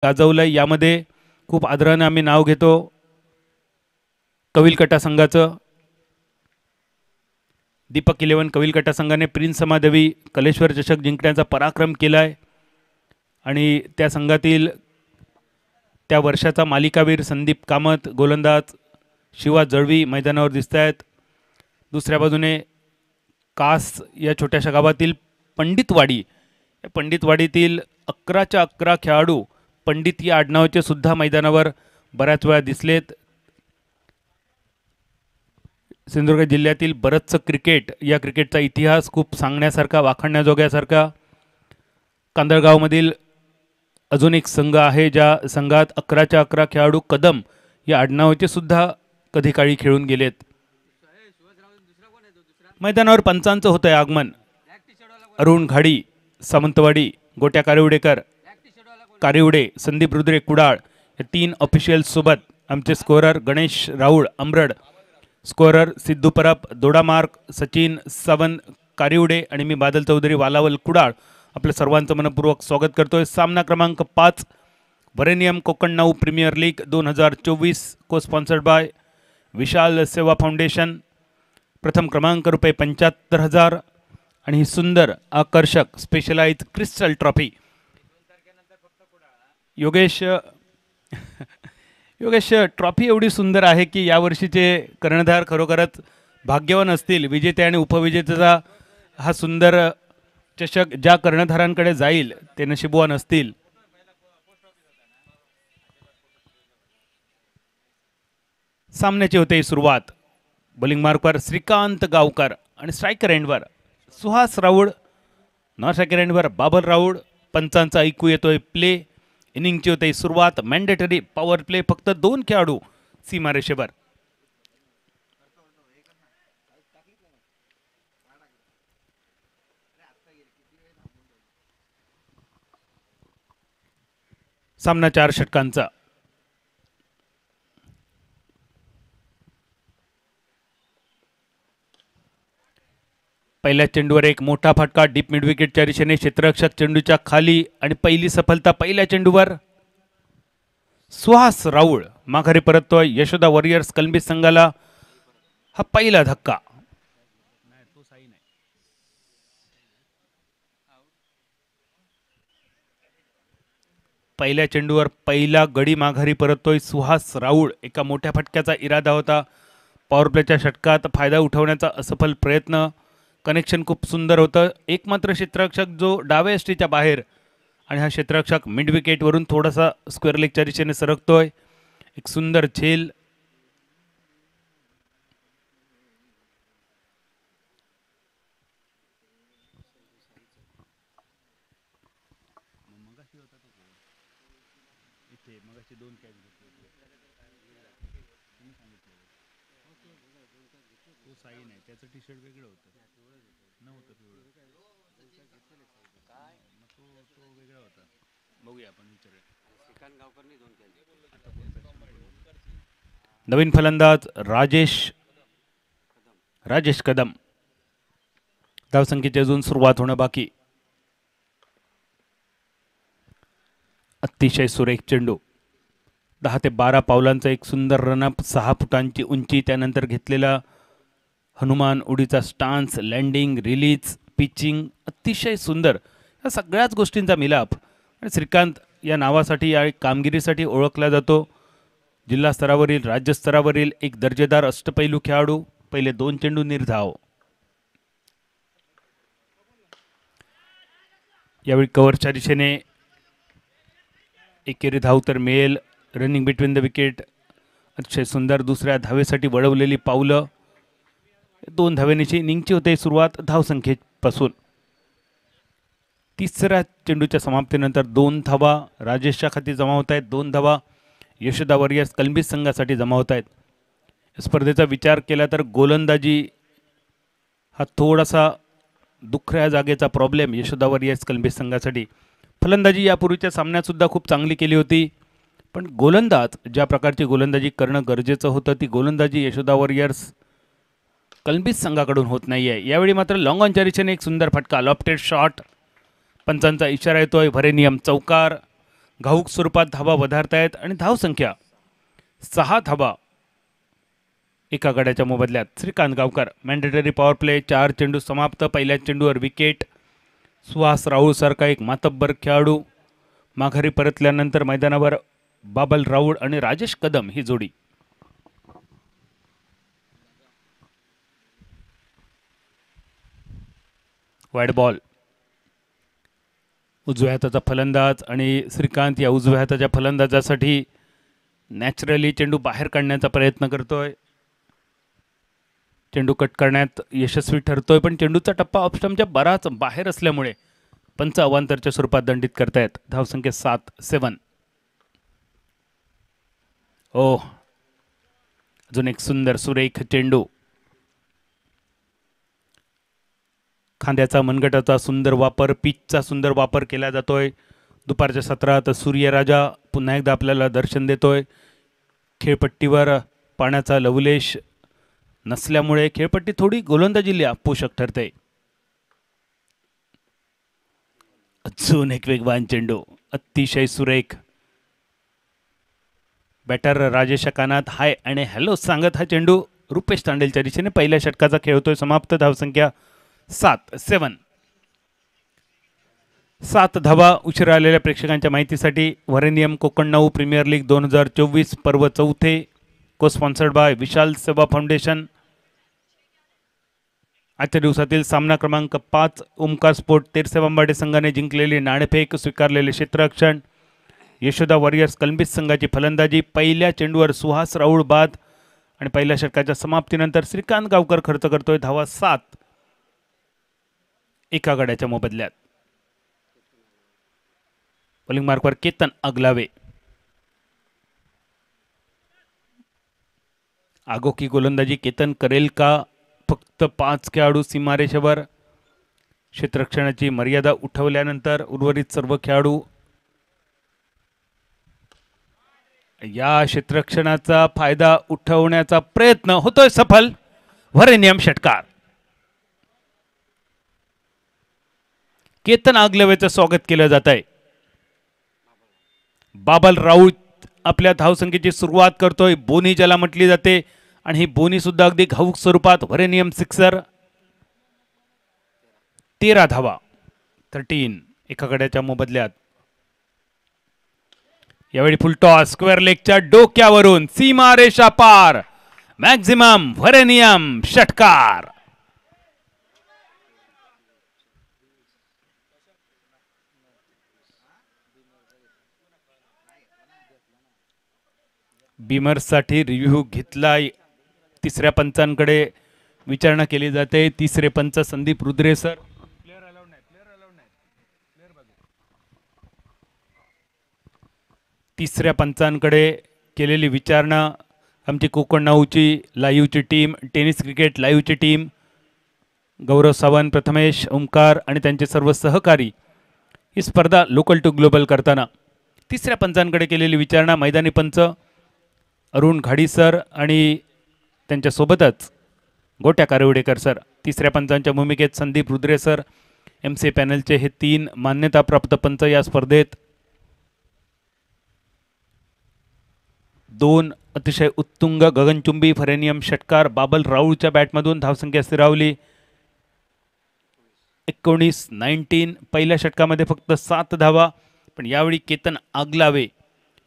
गाजवलं यामध्ये खूप आदराने आम्ही नाव घेतो कविलकटा संघाचं। दीपक 11 कविलकटा संघाने प्रिन्स समादेवी कलेश्वर चषक जिंकण्याचा पराक्रम केलाय आणि त्या संघातील त्या वर्षाचा मालिकावीर संदीप कामत, गोलंदाज शिवा जळवी मैदानावर दिसतायत। दुसऱ्या बाजूने कास या छोट्याशा गावातील पंडितवाडी, या पंडितवाडीतील 11च्या 11 खेळाडू पंडित या आडनावाचे सुद्धा मैदानावर बऱ्याच वेळा दिसलेत। सिंधुदुर्ग जिल्ह्यातील बरंचसं क्रिकेट, या क्रिकेटचा इतिहास खूप सांगण्यासारखा, वाखाणण्याजोग्यासारखा। कांदळगावमधील अजून एक संघ आहे ज्या संघात 11च्या 11 खेळाडू कदम या आडनावाचे सुद्धा कधी काळी खेळून गेलेत। मैदानावर पंचांचं होतंय आगमन। अरुण घाडी सावंतवाडी, गोट्या कारिवडेकर कारिवडे, संदीप रुद्रे कुडाळ या 3 ऑफिशियल्स सोबत आमचे स्कोरर गणेश राऊळ अमरड, स्कोरर सिद्धू परब दोडामार्ग, सचिन सावंत कारिवडे आणि मी बादल चौधरी वालावल कुडाळ आपल्या सर्वांचं मनपूर्वक स्वागत करतोय। सामना क्रमांक 5 वरेनियम कोकण 9 प्रीमियर लीग 2024 को स्पॉन्सर्ड बाय विशाल सेवा फाउंडेशन। प्रथम क्रमांक रुपये 75,000 आणि ही सुंदर आकर्षक specialised crystal trophy. Yogesh trophy एवढी सुंदर आहे की यावर्षीचे कर्णधार खरोखरच भाग्यवान असतील। विजेते आणि उपविजेत्याचा हा सुंदर चषक ज्या कर्णधारांकडे जाईल ते नशीबवान असतील। सामन्याची होते सुरुवात। बॉलिंग मार्कवर श्रीकांत गावकर आणि स्ट्रायकर एंडवर सुहास राऊळ, नॉन स्ट्रायकर एंडवर बाबर राऊळ। पंचांचा ऐकू येतोय प्ले। इनिंगची होते सुरुवात। मॅन्डेटरी पॉवर प्ले, फक्त 2 खेळाडू सीमारेषेवर। सामना 4 षटकांचा। पहिल्या चेंडूवर एक मोठा फटका डीप मिड विकेटच्या दिशेने, क्षेत्ररक्षक चेंडूच्या खाली आणि पहिली सफलता पहिल्या चेंडूवर। सुहास राऊळ माघारी परततोय। यशोदा वॉरियर्स कलंबी संघाला हा पहिला धक्का। पहिल्या चेंडूवर पहिला गडी माघारी परततोय सुहास राऊळ। एका मोठ्या फटक्याचा इरादा होता। पॉवर प्लेच्या षटकात फायदा उठवण्याचा असफल प्रयत्न। कनेक्शन खूप सुंदर होतं। एकमात्र क्षेत्ररक्षक जो डाव्या यष्टीच्या बाहेर आणि हा क्षेत्ररक्षक मिड विकेट वरून थोडासा स्क्वेअर लेगच्या दिशेने सरकतोय। एक सुंदर झेल। नवीन फलंदाज राजेश कदम। धावसंख्येची अजून सुरुवात होणं बाकी। अतिशय सुरेख चेंडू। 10 ते 12 पावलांचा एक सुंदर रनअप, 6 फुटांची उंची, त्यानंतर घेतलेला हनुमान उडीचा स्टान्स, लँडिंग, रिलीज, पिचिंग अतिशय सुंदर। या सगळ्याच गोष्टींचा मिलाप आणि श्रीकांत या नावासाठी या कामगिरीसाठी ओळखला जातो। जिल्हा स्तरावरील राज्य स्तरावरील एक दर्जेदार अष्टपैलू खेळाडू। पहिले 2 चेंडू निर्धाव। यावेळी कव्हरच्या दिशेने एकेरी धाव तर मिळेल। रनिंग बिटवीन द विकेट अतिशय सुंदर। दुसऱ्या धावेसाठी वळवलेली पावलं। 2 धावेची इनिंगची होते सुरुवात धावसंख्येपासून। तिसऱ्या चेंडूच्या समाप्तीनंतर 2 धावा राजेशच्या खाती जमा होत आहेत। 2 धावा यशोदा वॉरियर्स कलंबी संघासाठी जमा होत आहेत। स्पर्धेचा विचार केला तर गोलंदाजी हा थोडासा दुखऱ्या जागेचा प्रॉब्लेम यशोदा वॉरियर्स कलंबी संघासाठी। फलंदाजी यापूर्वीच्या सामन्यात सुद्धा खूप चांगली केली होती, पण गोलंदाज ज्या प्रकारची गोलंदाजी करणं गरजेचं होतं ती गोलंदाजी यशोदा वॉरियर्स कलंबी संघाकडून होत नाहीये। यावेळी मात्र लॉंग ऑनच्या दिशेने एक सुंदर फटका, लॉफ्टेड शॉट। पंचांचा इशारा येतोय, व्हरेनियम चौकार। घाऊक स्वरूपात धावा वधारतायत आणि धावसंख्या 6 धावा एका गड्याच्या मोबदल्यात. श्रीकांत गावकर मॅन्डेटरी पॉवर प्ले. 4 चेंडू समाप्त. पहिल्या चेंडूवर विकेट. सुहास राऊळ सारखा एक मातब्बर खेळाडू माघारी परतल्यानंतर मैदानावर बाबल राऊळ आणि राजेश कदम ही जोडी. Wide ball. उजव्या हाताचा फलंदाज आणि श्रीकांत या उजव्या हाताच्या फलंदाजासाठी नॅचरली चेंडू बाहेर काढण्याचा प्रयत्न करतोय. चेंडू कट करण्यात यशस्वी ठरतोय पण चेंडूचा टप्पा ऑफस्टंपच्या बराच बाहेर असल्यामुळे पंच अवांतरच्या स्वरूपात दंडित करतायत. धावसंख्या 7-7. ओह, अजून एक सुंदर सुरेख चेंडू. खांद्याचा मनगटाचा सुंदर वापर, पिचचा सुंदर वापर केला जातोय. दुपारच्या सत्रात सूर्यराजा पुन्हा एकदा आपल्याला दर्शन देतोय. खेळपट्टीवर पाण्याचा लवलेश नसल्यामुळे खेळपट्टी थोडी गोलंदाजीला पोषक ठरते. अजून एक वेगवान चेंडू, अतिशय सुरेख. बॅटर राजेशच्या कानात हाय आणि हॅलो सांगत हा चेंडू रुपेश तांडेलच्या दिशेने पहिल्या षटकाचा खेळ होतोय. समाप्त. धावसंख्या 7-7. 7 धावा. उशिरा आलेल्या प्रेक्षकांच्या माहितीसाठी व्हरेनियम कोकण प्रीमियर लीग 2024 पर्व 4 को स्पॉन्सर्ड बाय विशाल सेवा फाउंडेशन. आजच्या दिवसातील सामना क्रमांक 5 ओमकार स्पोर्ट तेरसेवांबाडे संघाने जिंकलेली नाणेफेक, स्वीकारलेले क्षेत्ररक्षण. यशोदा वॉरियर्स कलंबित संघाची फलंदाजी. पहिल्या चेंडूवर सुहास राऊळ बाद आणि पहिल्या षटकाच्या समाप्तीनंतर श्रीकांत गावकर खर्च करतोय धावा 7 एका गड्याच्या मोबदल्यात. बॉलिंग मार्कवर केतन आगलावे. आगोकी गोलंदाजी केतन करेल का? फक्त 5 खेळाडू सीमारेषेवर. क्षेत्ररक्षणाची मर्यादा उठवल्यानंतर उर्वरित सर्व खेळाडू या क्षेत्ररक्षणाचा फायदा उठवण्याचा प्रयत्न होतोय सफल. व्हरेनियम षटकार. केतन आगलवेचं स्वागत केलं जात आहे. बाबल राऊळ आपल्या धावसंख्येची सुरुवात करतोय. बोनी ज्याला म्हटली जाते आणि ही बोनी सुद्धा अगदी घाऊक स्वरूपात. व्हरेनियम सिक्सर. 13 धावा. 13 एका गड्याच्या मोबदल्यात. यावेळी फुलटॉस स्क्वेअर लेगच्या डोक्यावरून सीमारेषा पार. मॅक्झिमम व्हरेनियम षटकार. बीमर्ससाठी रिव्ह्यू घेतलाय. तिसऱ्या पंचांकडे विचारणा केली जाते. तिसरे पंच संदीप रुद्रे सर. तिसऱ्या पंचांकडे केलेली विचारणा आमची कोकण नाऊची लाईव्हची टीम, टेनिस क्रिकेट लाईव्हची टीम, गौरव सावंत, प्रथमेश, ओमकार आणि त्यांचे सर्व सहकारी ही स्पर्धा लोकल टू ग्लोबल करताना तिसऱ्या पंचांकडे केलेली विचारणा मैदानी पंच अरुण घाडी सर आणि त्यांच्यासोबतच गोट्या कारेवडेकर सर. तिसऱ्या पंचांच्या भूमिकेत संदीप रुद्रे सर. MC पॅनलचे हे 3 मान्यताप्राप्त पंच या स्पर्धेत. 2 अतिशय उत्तुंग गगनचुंबी व्हरेनियम षटकार बाबल राऊळच्या बॅटमधून. धावसंख्या स्थिरावली 19 पहिल्या षटकामध्ये फक्त 7 धावा. पण यावेळी केतन आगलावे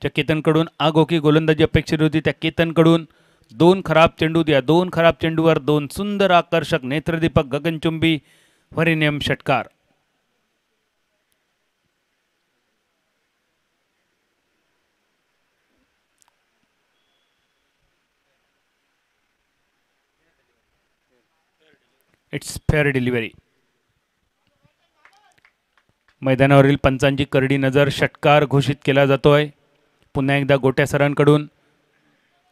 ज्या केतनकडून आगोकी गोलंदाजी अपेक्षित होती त्या केतनकडून 2 खराब चेंडू. या 2 खराब चेंडूवर 2 सुंदर आकर्षक नेत्रदीपक गगनचुंबी व्हरेनियम षटकार. It's fair delivery. मैदानावरील पंचांची करडी नजर. षटकार घोषित केला जातोय पुन्हा एकदा गोट्या सरांकडून.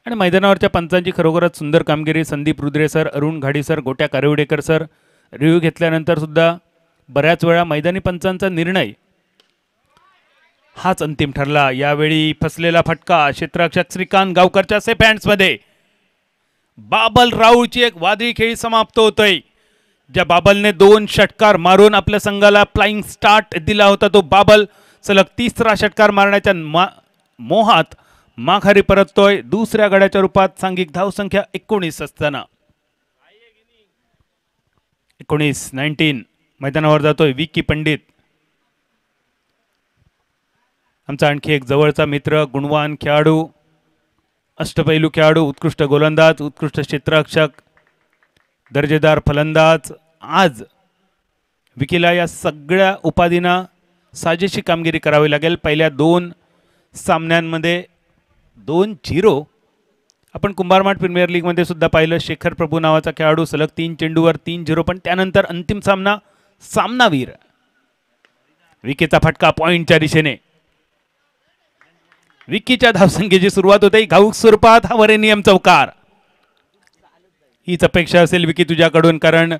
आणि मैदानावरच्या पंचांची खरोखरच सुंदर कामगिरी. संदीप रुद्रे सर, अरुण घाडी सर, गोट्या कारेवडेकर सर. रिव्ह्यू घेतल्यानंतर सुद्धा बऱ्याच वेळा मैदानी पंचांचा निर्णय हाच अंतिम ठरला. यावेळी फसलेला फटका क्षेत्ररक्षक श्रीकांत गावकरच्या सेफ हँड्समध्ये. बाबल राऊळची एक वादळी खेळी समाप्त होतोय. ज्या बाबलने 2 षटकार मारून आपल्या संघाला फ्लाइंग स्टार्ट दिला होता तो बाबल सलग तिसरा षटकार मारण्याच्या मोहात माघारी परततोय. दुसऱ्या गड्याच्या रूपात सांघिक धावसंख्या 19 असताना 19 मैदानावर जातोय विकी पंडित. आमचा आणखी एक जवळचा मित्र, गुणवान खेळाडू, अष्टपैलू खेळाडू, उत्कृष्ट गोलंदाज, उत्कृष्ट क्षेत्ररक्षक, दर्जेदार फलंदाज. आज विकीला या सगळ्या उपाधींना साजेशी कामगिरी करावी लागेल. पहिल्या 2 सामन्यांमध्ये 2-0 आपण कुंभारमाठ प्रीमियर लीग मध्ये सुद्धा पाहिलं. शेखर प्रभू नावाचा खेळाडू सलग 3 चेंडूवर 3-0, पण त्यानंतर अंतिम सामना सामनावीर विकीचा फटका पॉइंटच्या दिशेने. विकीच्या धावसंख्येची सुरुवात होते घाऊक स्वरूपात हा वरेनियम चौकार. हीच अपेक्षा असेल विकी तुझ्याकडून, कारण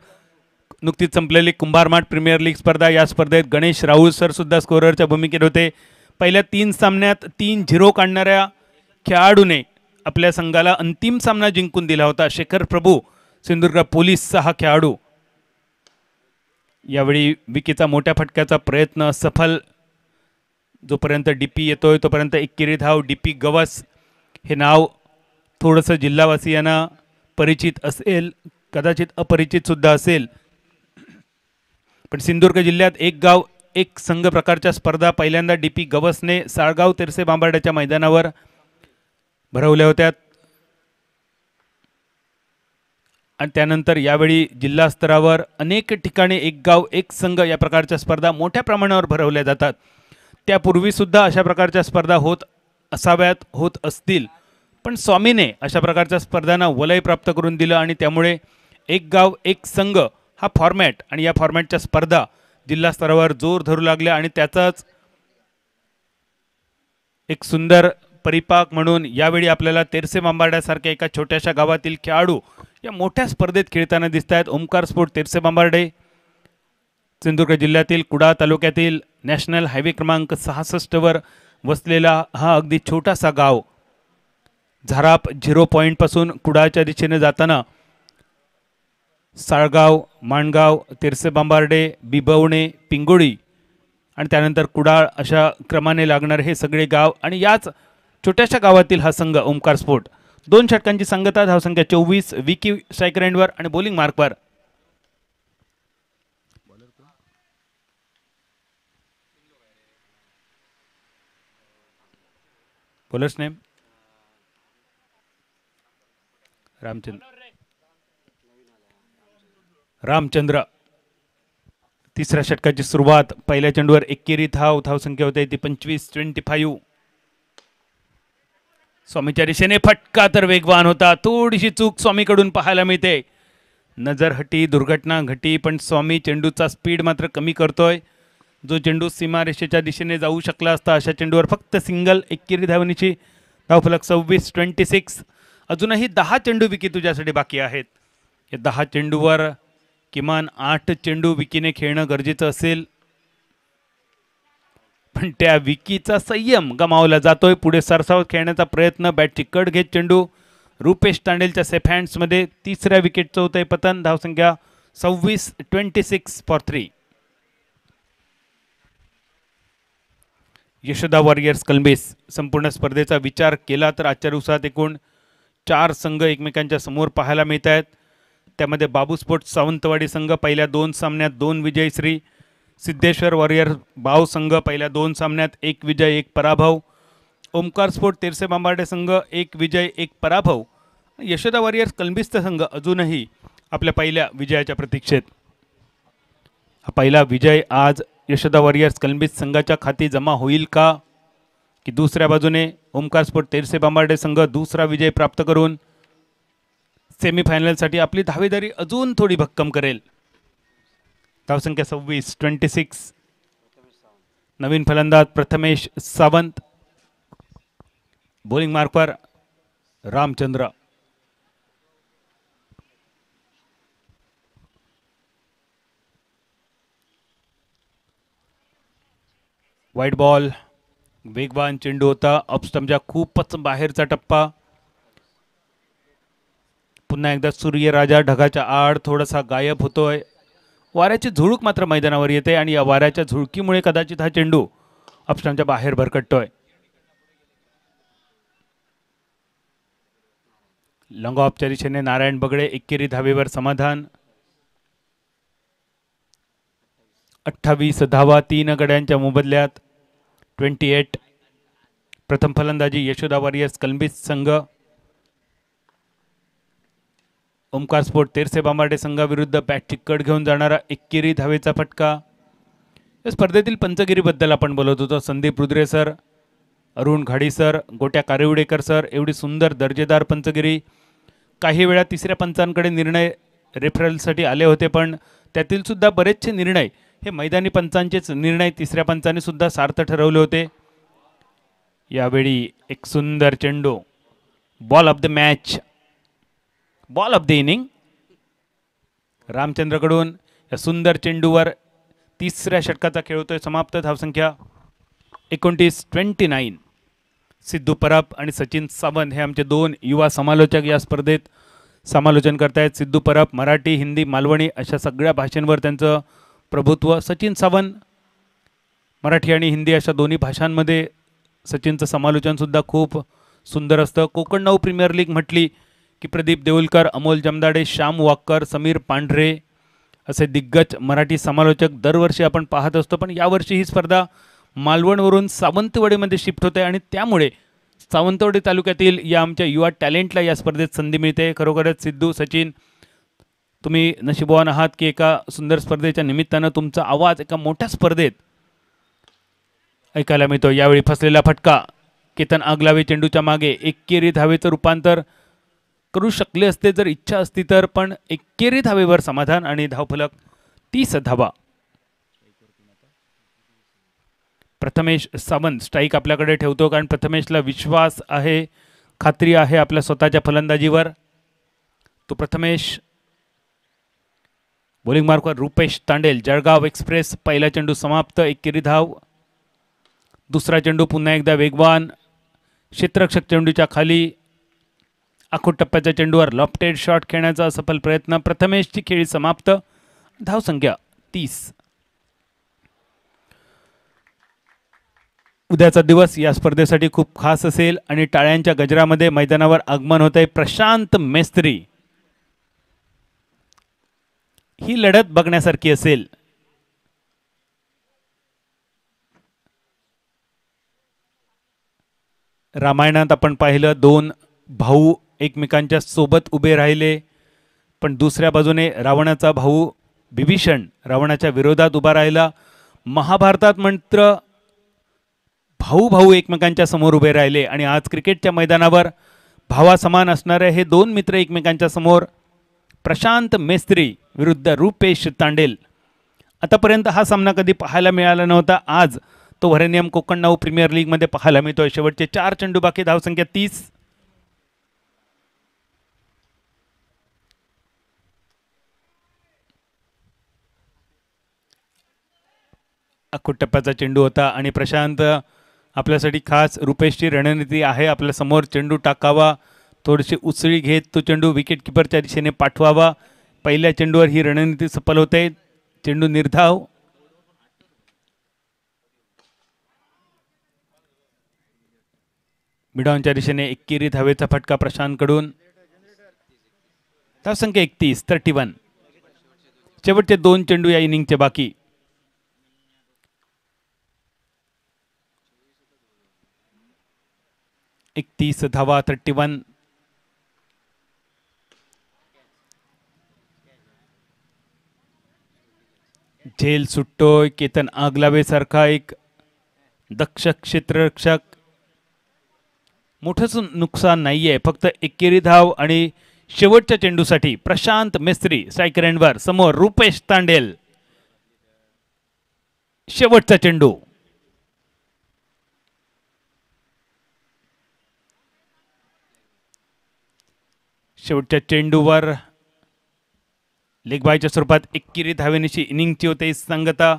नुकतीच संपलेली कुंभारमाठ प्रीमियर लीग स्पर्धा, या स्पर्धेत गणेश राहुल सर सुद्धा स्कोररच्या भूमिकेत होते. पहिल्या 3 सामन्यात 3-0 काढणाऱ्या खेळाडूने आपल्या संघाला अंतिम सामना जिंकून दिला होता. शेखर प्रभू, सिंधुदुर्ग पोलीसचा हा खेळाडू. यावेळी विकीचा मोठ्या फटक्याचा प्रयत्न सफल. जोपर्यंत डीपी येतोय तोपर्यंत एकेरी धाव. डीपी गवस हे नाव थोडंसं जिल्हावासियांना परिचित असेल, कदाचित अपरिचित सुद्धा असेल, पण सिंधुदुर्ग जिल्ह्यात एक गाव एक संघ प्रकारच्या स्पर्धा पहिल्यांदा डीपी गवसने साळगाव तेरसे बांबार्ड्याच्या मैदानावर भरवल्या होत्या. आणि त्यानंतर यावेळी जिल्हा स्तरावर अनेक ठिकाणी एक गाव एक संघ या प्रकारच्या स्पर्धा मोठ्या प्रमाणावर भरवल्या जातात. त्यापूर्वी सुद्धा अशा प्रकारच्या स्पर्धा होत असाव्यात, होत असतील, पण स्वामीने अशा प्रकारच्या स्पर्धांना वलय प्राप्त करून दिलं आणि त्यामुळे एक गाव एक संघ हा फॉर्मॅट आणि या फॉर्मॅटच्या स्पर्धा जिल्हा स्तरावर जोर धरू लागल्या. आणि त्याचाच एक सुंदर परिपाक म्हणून यावेळी आपल्याला तेरसे बांबार्ड्यासारख्या एका छोट्याशा गावातील खेळाडू या मोठ्या स्पर्धेत खेळताना दिसत आहेत. ओमकार स्पोर्ट तेरसे बांबार्डे सिंधुदुर्ग जिल्ह्यातील कुडाळ तालुक्यातील नॅशनल हायवे क्रमांक 66 वर वसलेला हा अगदी छोटासा गाव. झाराप 0 पॉइंट पासून कुडाळच्या दिशेने जाताना साळगाव, माणगाव, तेरसे बांबार्डे, बिबवणे, पिंगोळी आणि त्यानंतर कुडाळ अशा क्रमाने लागणारे हे सगळे गाव आणि याच छोट्याशा गावातील हा संघ ओमकार स्पोर्ट. 2 षटकांची संगता, धावसंख्या 24. विकी स्ट्रायकर एंडवर आणि बॉलिंग मार्कवर. Bowler's name Ramchandra. तिसऱ्या षटकाची सुरुवात. पहिल्या चेंडूवर एकेरी धावसंख्या होते ती 25-25. स्वामीच्या दिशेने फटका तर वेगवान होता. थोडीशी चूक स्वामीकडून पाहायला मिळते. नजर हटी, दुर्घटना घटी, पण स्वामी चेंडूचा स्पीड मात्र कमी करतोय. जो चेंडू सीमारेषेच्या दिशेने जाऊ शकला असता अशा चेंडूवर फक्त सिंगल. एकेरी धावनीची धावफलक 26-26. अजूनही 10 चेंडू विकी तुझ्यासाठी बाकी आहेत. या 10 चेंडूवर किमान 8 चेंडू विकीने खेळणं गरजेचं असेल, पण त्या विकीचा संयम गमावला जातोय. पुढे सरसावत खेळण्याचा प्रयत्न, बॅटची कट घेत चेंडू रुपेश तांडेलच्या सेफ हँड्समध्ये. तिसऱ्या विकेटचं होतंय पतन. धावसंख्या 26-26 फॉर 3. यशोदा वॉरियर्स कलंबीस. संपूर्ण स्पर्धेचा विचार केला तर आजच्या दिवसात एकूण 4 संघ एकमेकांच्या समोर पाहायला मिळत आहेत. त्यामध्ये बाबू स्पोर्ट सावंतवाडी संघ पहिल्या 2 सामन्यात 2 विजयश्री. सिद्धेश्वर वॉरियर बाव संघ पहिल्या 2 सामन्यात 1 विजय 1 पराभव. ओमकार स्पोर्ट तेरसे बांबार्डे संघ 1 विजय 1 पराभव. यशोदा वॉरियर्स कलंबीसचा संघ अजूनही आपल्या पहिल्या विजयाच्या प्रतीक्षेत. हा पहिला विजय आज यशोदा वॉरियर्स कलंबीस संघाच्या खाती जमा होईल का, की दुसऱ्या बाजूने ओमकार स्पोर्ट तेरसे बांबार्डे संघ दुसरा विजय प्राप्त करून सेमीफायनलसाठी आपली धावेदारी अजून थोडी भक्कम करेल. धावसंख्या 26-26. नवीन फलंदाज प्रथमेश सावंत. बॉलिंग मार्कवर रामचंद्र. वाईट बॉल. वेगवान चेंडू होता. ऑफस्टंपच्या खूपच बाहेरचा टप्पा. पुन्हा एकदा सूर्यराजा ढगाच्या आड थोडासा गायब होतोय. वाऱ्याची झुळूक मात्र मैदानावर येते आणि या वाऱ्याच्या झुळकीमुळे कदाचित हा चेंडू ऑप्शनच्या बाहेर भरकटतोय. लॉंग ऑफच्या दिशेने नारायण बगडे एकेरी धावेवर समाधान. 28 धावा 3 गड्यांच्या मोबदल्यात. 28. प्रथम फलंदाजी यशोदा वॉरियर्स कलंबित संघ. ओमकार स्पोर्ट तेरसे बांबार्डे संघाविरुद्ध बॅटची कड घेऊन जाणारा एकेरी धावेचा फटका. या स्पर्धेतील पंचगिरीबद्दल आपण बोलत होतो. संदीप रुद्रे सर, अरुण घाडी सर, गोट्या कारिवडेकर सर, एवढी सुंदर दर्जेदार पंचगिरी. काही वेळा तिसऱ्या पंचांकडे निर्णय रेफरलसाठी आले होते, पण त्यातील सुद्धा बरेचसे निर्णय हे मैदानी पंचांचेच निर्णय तिसऱ्या पंचाने सुद्धा सार्थ ठरवले होते. यावेळी एक सुंदर चेंडू, ball of the match, ball of the inning रामचंद्रकडून. या सुंदर चेंडूवर तिसऱ्या षटकाचा खेळ होतोय समाप्त. धावसंख्या 29-29. सिद्धू परब आणि सचिन सावंत हे आमचे दोन युवा समालोचक या स्पर्धेत समालोचन करतायत. सिद्धू परब मराठी, हिंदी, मालवणी अशा सगळ्या भाषांवर त्यांचं प्रभुत्व. सचिन सावंत मराठी आणि हिंदी अशा दोन्ही भाषांमध्ये सचिनचं समालोचनसुद्धा खूप सुंदर असतं. कोकण नाऊ प्रीमियर लीग म्हटली की प्रदीप देऊलकर, अमोल जमदाडे, श्याम वाकर, समीर पांढरे असे दिग्गज मराठी समालोचक दरवर्षी आपण पाहत असतो. पण यावर्षी ही स्पर्धा मालवणवरून सावंतवाडीमध्ये शिफ्ट होते आणि त्यामुळे सावंतवाडी तालुक्यातील या आमच्या युवा टॅलेंटला या स्पर्धेत संधी मिळते. खरोखरच सिद्धू, सचिन, तुम्ही नशीबवान आहात की एका सुंदर स्पर्धेच्या निमित्तानं तुमचा आवाज एका मोठ्या स्पर्धेत ऐकायला मिळतो. यावेळी फसलेला फटका. केतन आगलावे चेंडूच्या मागे एकेरी धावेचं रूपांतर करू शकले असते जर इच्छा असती तर, पण एकेरी धावेवर समाधान आणि धावफलक 30 धावा. प्रथमेश सावंत स्ट्राईक आपल्याकडे ठेवतो, कारण प्रथमेशला विश्वास आहे, खात्री आहे आपल्या स्वतःच्या फलंदाजीवर. तो प्रथमेश बॉलिंग मार्कवर रुपेश तांडेल, जळगाव एक्सप्रेस. पहिला चेंडू समाप्त, एकेरी धाव. दुसरा चेंडू पुन्हा एकदा वेगवान, क्षेत्ररक्षक चेंडूच्या खाली. आखूड टप्प्याच्या चेंडूवर लॉफ्टेड शॉट खेळण्याचा सफल प्रयत्न. प्रथमेशची खेळी समाप्त. धावसंख्या 30. उद्याचा दिवस या स्पर्धेसाठी खूप खास असेल आणि टाळ्यांच्या गजरामध्ये मैदानावर आगमन होत आहे प्रशांत मेस्त्री. ही लढत बघण्यासारखी असेल. रामायणात आपण पाहिलं, दोन भाऊ एकमेकांच्या सोबत उभे राहिले, पण दुसऱ्या बाजूने रावणाचा भाऊ विभीषण रावणाच्या विरोधात उभा राहिला. महाभारतात मात्र भाऊ भाऊ एकमेकांच्या समोर उभे राहिले आणि आज क्रिकेटच्या मैदानावर भावासमान असणारे हे दोन मित्र एकमेकांच्या समोर. प्रशांत मेस्त्री विरुद्ध रुपेश तांडेल. आतापर्यंत हा सामना कधी पाहायला मिळाला नव्हता. आज तो व्हरेनियम कोकण नाऊ प्रीमियर लीगमध्ये पाहायला मिळतोय. शेवटचे 4 चेंडू बाकी, धावसंख्या 30. आखूड टप्प्याचा चेंडू होता आणि प्रशांत आपल्यासाठी खास रुपेशची रणनीती आहे. आपल्या समोर चेंडू टाकावा, थोडीशी उसळी घेत तो चेंडू विकेट किपरच्या दिशेने पाठवावा. पहिल्या चेंडूवर ही रणनीती सफल होते. चेंडू निर्धाव. मिडॉनच्या दिशेने एकेरी धावेचा फटका प्रशांतकडून. धावसंख्या 31. शेवटचे 2 चेंडू या इनिंगचे बाकी. धावा. 31. झेल सुटतोय. केतन आगलावे सारखा एक दक्ष क्षेत्ररक्षक. मोठंच नुकसान नाहीये, फक्त एकेरी धाव आणि शेवटच्या चेंडूसाठी प्रशांत मेस्त्री स्ट्रायकर एंडवर. समोर रुपेश तांडेल. शेवटचा चेंडू. शेवटच्या चेंडूवर लेगबायच्या स्वरूपात एकेरी धावेनिशी इनिंगची होते सांगता.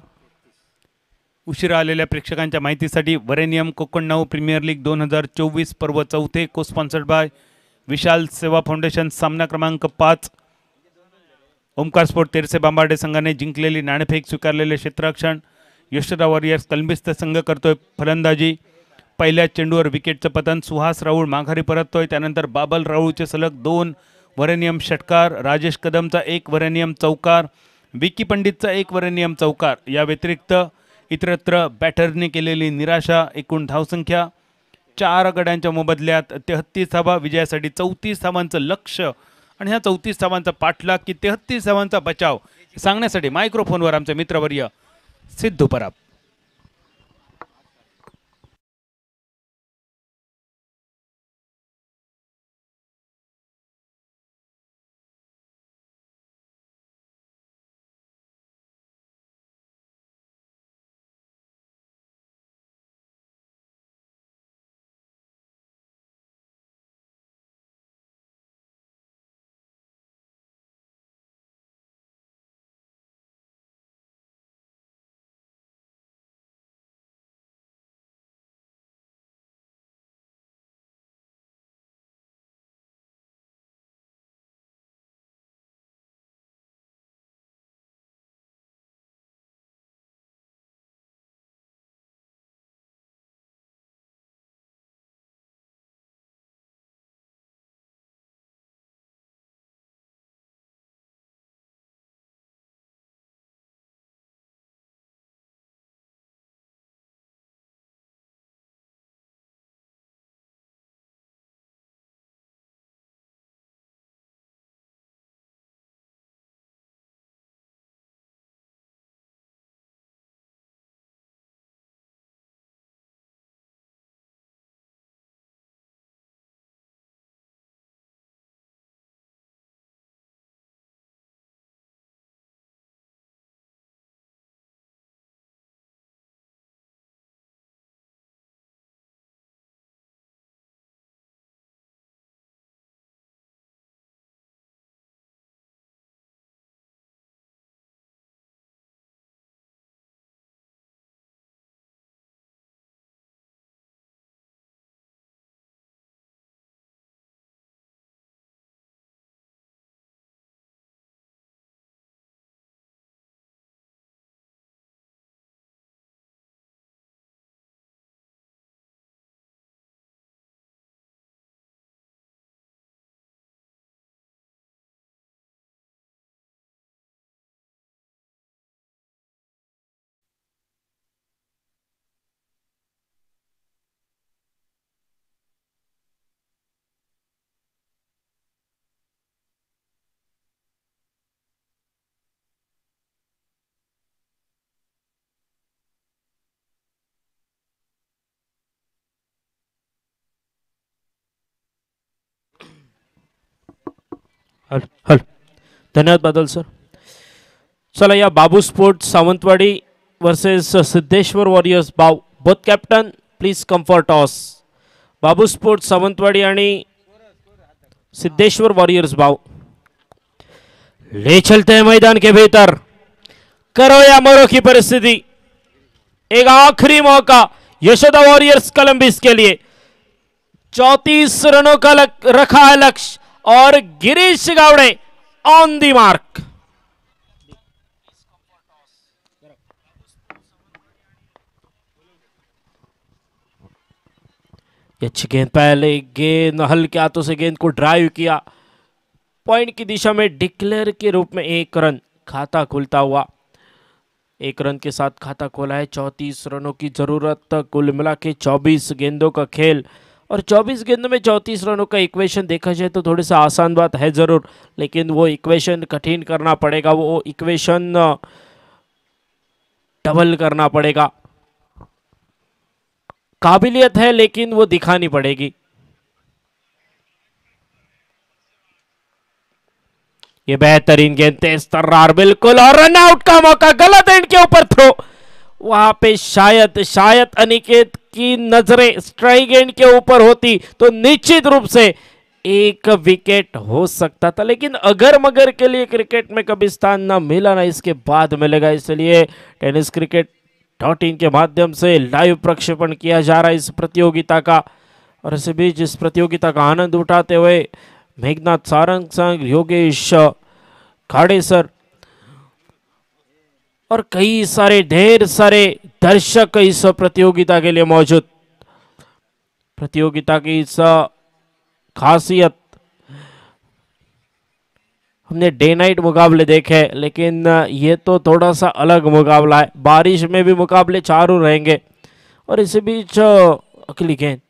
उशिरा आलेल्या प्रेक्षकांच्या माहितीसाठी व्हरेनियम कोकण नाऊ प्रीमियर लीग 2024 पर्व 4 को स्पॉन्सर्ड बाय विशाल सेवा फाउंडेशन. सामना क्रमांक 5. ओमकार स्पोर्ट तेरसे बांबार्डे संघाने जिंकलेली नाणेफेक स्वीकारलेले क्षेत्ररक्षण यशोदा वॉरियर्स कलंबिस्ता संघ करतोय फलंदाजी. पहिल्या चेंडूवर विकेटचं पतन. सुहास राऊळ माघारी परततोय. त्यानंतर बाबल राऊळचे सलग 2 वरनियम षटकार. राजेश कदमचा 1 वरनियम चौकार. विकी पंडितचा 1 वरनियम चौकार. या व्यतिरिक्त इतरत्र बॅटरने केलेली निराशा. एकूण धावसंख्या 4 गड्यांच्या मोबदल्यात 33 धावा. विजयासाठी 34 धावांचं लक्ष्य आणि ह्या 34 धावांचा पाठलाग की 33 धावांचा बचाव सांगण्यासाठी मायक्रोफोनवर आमचे मित्रवर्य सिद्धू पराब. हल धन्यवाद बादल सर. चला या Babu sports Sawantwadi versus Siddheshwar warriors Bav both captain please come for toss. Babu sports Sawantwadi आणि सिद्धेश्वर वॉरियर्स बाव ले चलते हैं मैदान के भीतर. करो या मरो की परिस्थिति. एक आखिरी मौका यशोदा वॉरियर्स कोलंबिस के लिए. 34 रनों का रखा है लक्ष्य और Girish Gawade on the mark. अच्छी गेंद, पहले गेंद हल्के हाथों से गेंद को ड्राइव किया. पॉइंट की दिशा में डिक्लेयर के रूप में 1 रन खाता खुलता हुआ. 1 रन के साथ खाता खोला है. 34 रनों की जरूरत. कुल मिला के 24 गेंदों का खेल और 24 गेंदों में 34 रनों का इक्वेशन देखा जाए तो थोड़ी सा आसान बात है जरूर, लेकिन वो इक्वेशन कठिन करना पड़ेगा. वो इक्वेशन डबल करना पड़ेगा. काबिलियत है लेकिन वो दिखानी पड़ेगी. ये बेहतरीन गेंद, तेज तर्रार बिल्कुल, और रन आउट का मौका. गलत एंड के ऊपर थ्रो. वहां पे शायद अनिकेत की नजरें स्ट्राइक एंड के ऊपर होती तो निश्चित रूप से 1 विकेट हो सकता था, लेकिन अगर मगर के लिए क्रिकेट में कभी स्थान ना मिला ना इसके बाद मिलेगा. इसलिए टेनिस क्रिकेट.in के माध्यम से लाइव प्रक्षेपण किया जा रहा है इस प्रतियोगिता का. और इस बीच इस प्रतियोगिता का आनंद उठाते हुए मेघनाथ सारंग संग, योगेश खाड़े सर और कई सारे ढेर सारे दर्शक इस प्रतियोगिता के लिए मौजूद। प्रतियोगिता की इस खासियत, हमने डे नाइट मुकाबले देखे, लेकिन ये तो थोड़ा सा अलग मुकाबला है। बारिश में भी मुकाबले चारों रहेंगे। और इसी बीच अगली गेंद,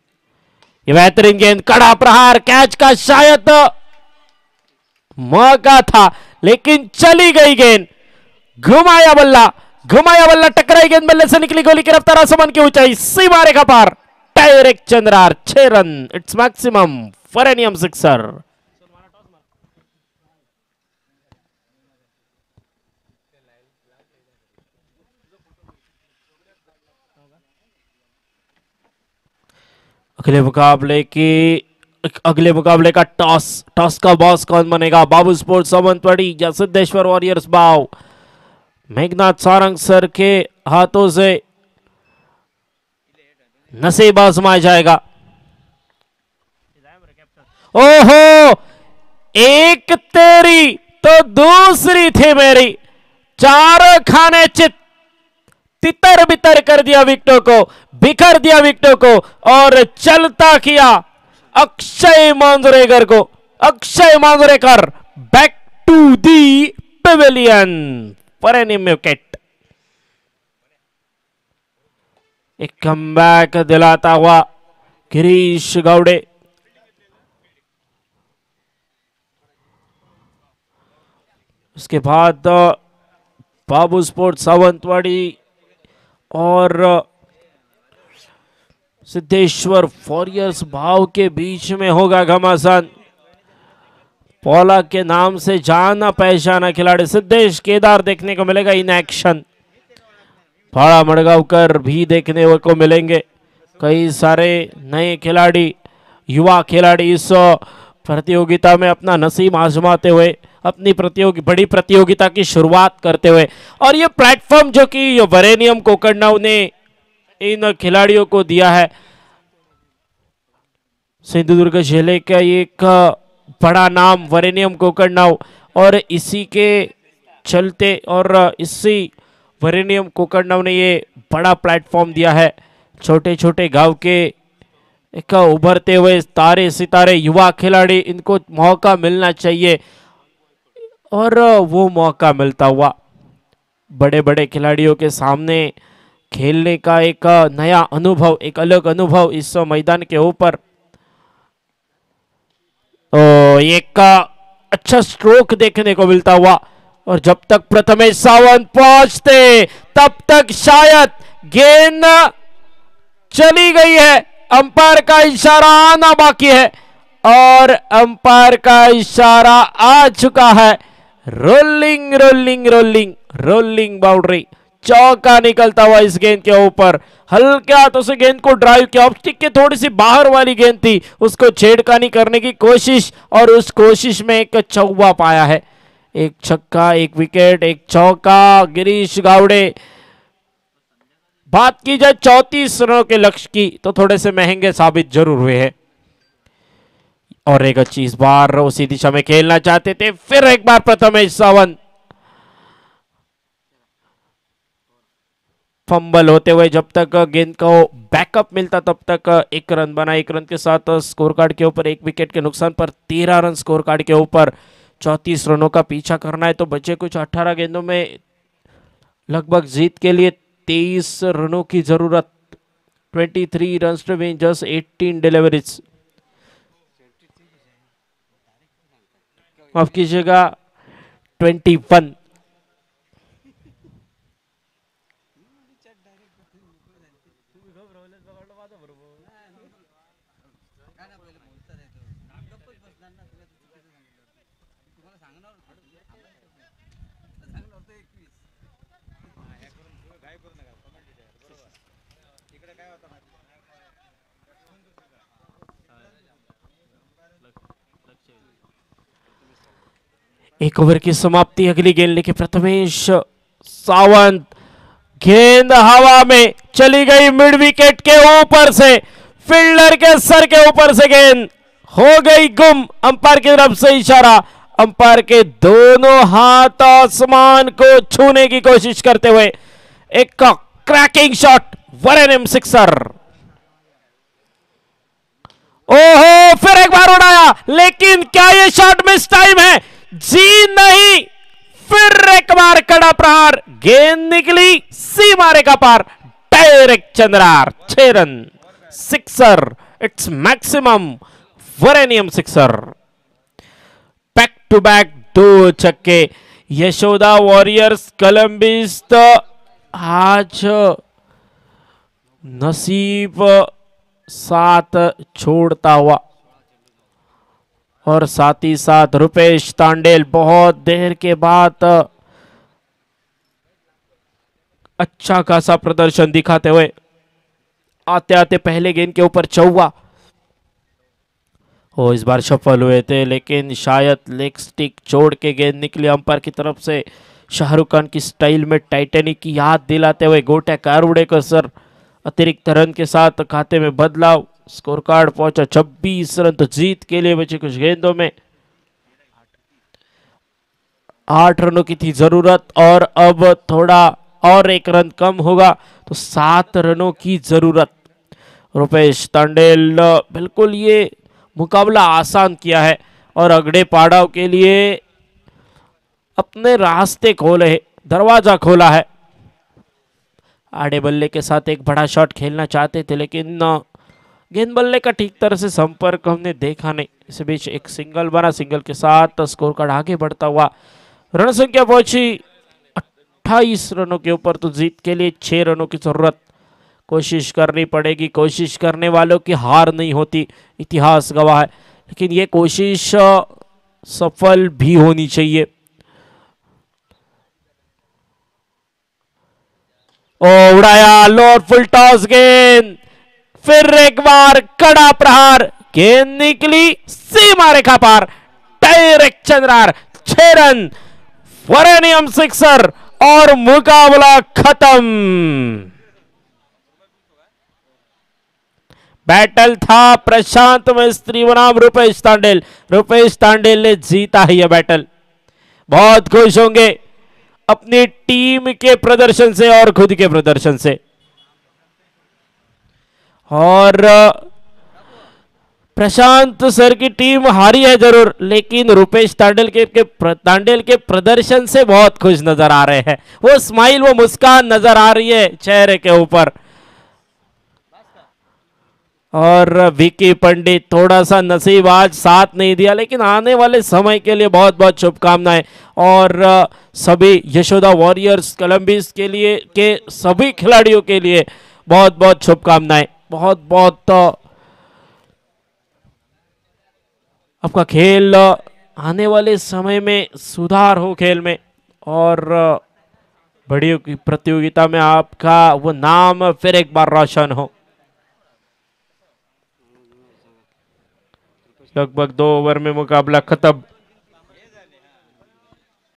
ये बेहतरीन गेंद, कड़ा प्रहार, कैच का शायद मौका था लेकिन चली गई गेंद। घुमाया बल्ला, टकराई गेंद, बल्ले से निकली गोली की रफ्तार आसमान की ऊंचाई, सीमा रेखा पार, डायरेक्ट चंद्रार, 6 रन, इट्स मैक्सिमम फॉर एनियम सिक्सर। अगले मुकाबले का टॉस का बॉस कौन बनेगा? बाबू स्पोर्ट्स सावंतवाड़ी या सिद्धेश्वर वॉरियर्स बाव? मेघनाथ सारंग सर के हाथों से नसीब आजमाया जाएगा। ओहो, एक तेरी तो दूसरी थी मेरी, चारों खाने चित, तितर बितर कर दिया विकेटों को, बिखर दिया विकेटों को और चलता किया Akshay Manjrekar back to the pavilion for an wicket. एक कमबैक दिलाता हुआ गिरीश गावड़े। उसके बाद बाबू स्पोर्ट्स सावंतवाड़ी और सिद्धेश्वर वॉरियर्स भाव के बीच में होगा घमासान। पौला के नाम से जाना पहचाना खिलाड़ी सिद्धेश केदार देखने को मिलेगा इन एक्शन। फाड़ा मड़गांवकर भी देखने को मिलेंगे। कई सारे नए खिलाड़ी, युवा खिलाड़ी इस प्रतियोगिता में अपना नसीब आजमाते हुए, अपनी बड़ी प्रतियोगिता की शुरुआत करते हुए। और ये प्लेटफॉर्म जो कि वरेनियम कोकड़नाव ने इन खिलाड़ियों को दिया है, सिंधुदुर्ग जिले का एक बड़ा नाम वरेनियम कोकड़नाव, और इसी के चलते और इसी वरेनियम कोकड़नाव ने ये बड़ा प्लेटफॉर्म दिया है। छोटे छोटे गांव के एक उभरते हुए तारे सितारे युवा खिलाड़ी, इनको मौका मिलना चाहिए और वो मौका मिलता हुआ बड़े बड़े खिलाड़ियों के सामने खेलने का एक नया अनुभव, एक अलग अनुभव इस मैदान के ऊपर। एक अच्छा स्ट्रोक देखने को मिलता हुआ, और जब तक प्रथमेश सावंत पहुंचते तब तक शायद गेंद चली गई है। अंपायर का इशारा आना बाकी है और अंपायर का इशारा आ चुका है। Rolling rolling rolling rolling boundary, चौका निकलता हुआ इस गेंद के ऊपर। हल्के हाथों से गेंद को ड्राइव किया, ऑप्टिक के थोड़ी सी बाहर वाली गेंद थी, उसको छेड़खानी करने की कोशिश और उस कोशिश में एक चौका पाया है। एक छक्का, एक विकेट, एक चौका। गिरीश गावड़े, बात की जाए 34 रनों के लक्ष्य की तो थोड़े से महंगे साबित जरूर हुए हैं। और एक अच्छी इस बार उसी दिशा में खेलना चाहते थे, फिर एक बार प्रथमेश सावंत फंबल होते हुए, जब तक गेंद को बैकअप मिलता तब तक 1 रन बना। 1 रन के साथ स्कोर कार्ड के ऊपर 1 विकेट के नुकसान पर 13 रन स्कोर कार्ड के ऊपर। 34 रनों का पीछा करना है तो बचे कुछ 18 गेंदों में लगभग जीत के लिए 23 रनों की जरूरत। 23 runs to win just 18 deliveries, माफ कीजिएगा 21। एक ओवर की समाप्ति, अगली गेंद लेके प्रथमेश सावंत, गेंद हवा में चली गई मिड विकेट के ऊपर से, फील्डर के सर के ऊपर से गेंद हो गई गुम। अंपायर की तरफ से इशारा, अंपायर के दोनों हाथ आसमान को छूने की कोशिश करते हुए एक क्रैकिंग शॉट, वरेनियम सिक्सर। ओहो, फिर एक बार उड़ाया, लेकिन क्या ये शॉट मिस टाइम है? जी नहीं, फिर एक बार कड़ा प्रहार, गेंद निकली सीमा रेखा पार, डायरेक्ट चंद्रार, 6 रन, सिक्सर, इट्स मैक्सिमम वरेनियम सिक्सर। बैक टू बैक 2 छक्के। यशोदा वॉरियर्स कोलंबिस आज नसीब साथ छोड़ता हुआ, और साथ ही साथ रुपेश तांडेल बहुत देर के बाद अच्छा खासा प्रदर्शन दिखाते हुए आते आते पहले गेंद के ऊपर चौवा। वो इस बार सफल हुए थे, लेकिन शायद लेग स्टिक छोड़ के गेंद निकली अंपायर की तरफ से। शाहरुख खान की स्टाइल में टाइटैनिक की याद दिलाते हुए गोट्या कारुड़े को सर अतिरिक्त रन के साथ खाते में बदलाव। स्कोर कार्ड पहुंचा 26 रन, तो जीत के लिए बचे कुछ गेंदों में 8 रनों की थी जरूरत, और अब थोड़ा और 1 रन कम होगा तो 7 रनों की जरूरत। रुपेश तांडेल बिल्कुल ये मुकाबला आसान किया है और अगड़े पाड़ाव के लिए अपने रास्ते खोले, दरवाजा खोला है। आड़े बल्ले के साथ एक बड़ा शॉट खेलना चाहते थे, लेकिन गेंद बल्ले का ठीक तरह से संपर्क हमने देखा नहीं। इस बीच एक सिंगल बना, सिंगल के साथ स्कोर कार्ड आगे बढ़ता हुआ। रन संख्या पहुंची 28 रनों के ऊपर, तो जीत के लिए 6 रनों की जरूरत। कोशिश करनी पड़ेगी, कोशिश करने वालों की हार नहीं होती, इतिहास गवाह है, लेकिन ये कोशिश सफल भी होनी चाहिए। ओ उड़ाया, लोअर फुल टॉस गेंद, फिर एक बार कड़ा प्रहार, गेंद निकली सीमा रेखा पार, डायरेक्ट चंद्रार, 6 रन, वरेनियम सिक्सर, और मुकाबला खत्म। बैटल था प्रशांत मिस्त्री बनाम रुपेश तांडेल। रुपेश तांडेल ने जीता है यह बैटल। बहुत खुश होंगे अपनी टीम के प्रदर्शन से और खुद के प्रदर्शन से। और प्रशांत सर की टीम हारी है जरूर, लेकिन रुपेश तांडेल के प्रदर्शन से बहुत खुश नजर आ रहे हैं। वो स्माइल, वो मुस्कान नजर आ रही है चेहरे के ऊपर। और विकी पंडित, थोड़ा सा नसीब आज साथ नहीं दिया, लेकिन आने वाले समय के लिए बहुत बहुत शुभकामनाएं। और सभी यशोदा वॉरियर्स कोलंबिस के लिए के सभी खिलाड़ियों के लिए बहुत बहुत शुभकामनाएं। बहुत बहुत आपका खेल आने वाले समय में सुधार हो खेल में, और बड़ी प्रतियोगिता में आपका वो नाम फिर एक बार रोशन हो। लगभग 2 ओवर में मुकाबला खत्म।